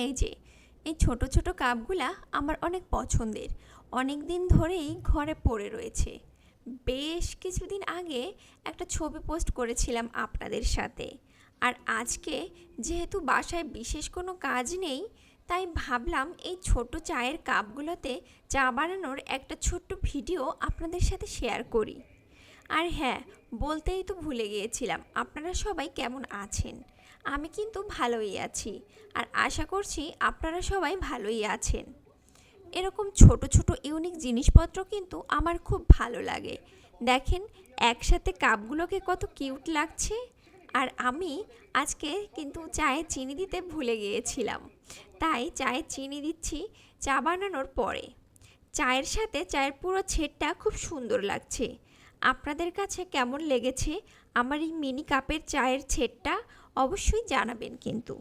এই যে এই ছোট ছোট কাপগুলা আমার অনেক পছন্দের। অনেক দিন ধরেই ঘরে পড়ে রয়েছে। বেশ কিছুদিন আগে একটা ছবি পোস্ট করেছিলাম আপনাদের সাথে। আর আজকে যেহেতু বাসায় বিশেষ কোনো কাজ নেই, তাই ভাবলাম এই ছোট চায়ের কাপগুলোতে চা বানানোর একটা ছোট্ট ভিডিও আপনাদের সাথে শেয়ার করি। আর হ্যাঁ, বলতেই তো ভুলে গিয়েছিলাম, আপনারা সবাই কেমন আছেন? আমি কিন্তু ভালোই আছি। আর আশা করছি আপনারা সবাই ভালোই আছেন। এরকম ছোট ছোট ইউনিক জিনিসপত্র কিন্তু আমার খুব ভালো লাগে। দেখেন, একসাথে কাপগুলোকে কত কিউট লাগছে। আর আমি আজকে কিন্তু চায়ে চিনি দিতে ভুলে গিয়েছিলাম, তাই চায়ে চিনি দিচ্ছি চা বানানোর পরে। চায়ের সাথে চায়ের পুরো ছেটটা খুব সুন্দর লাগছে। আপনাদের কাছে কেমন লেগেছে আমার এই মিনি কাপের চায়ের ছেটটা? অবশ্যই জানাবেন কিন্তু।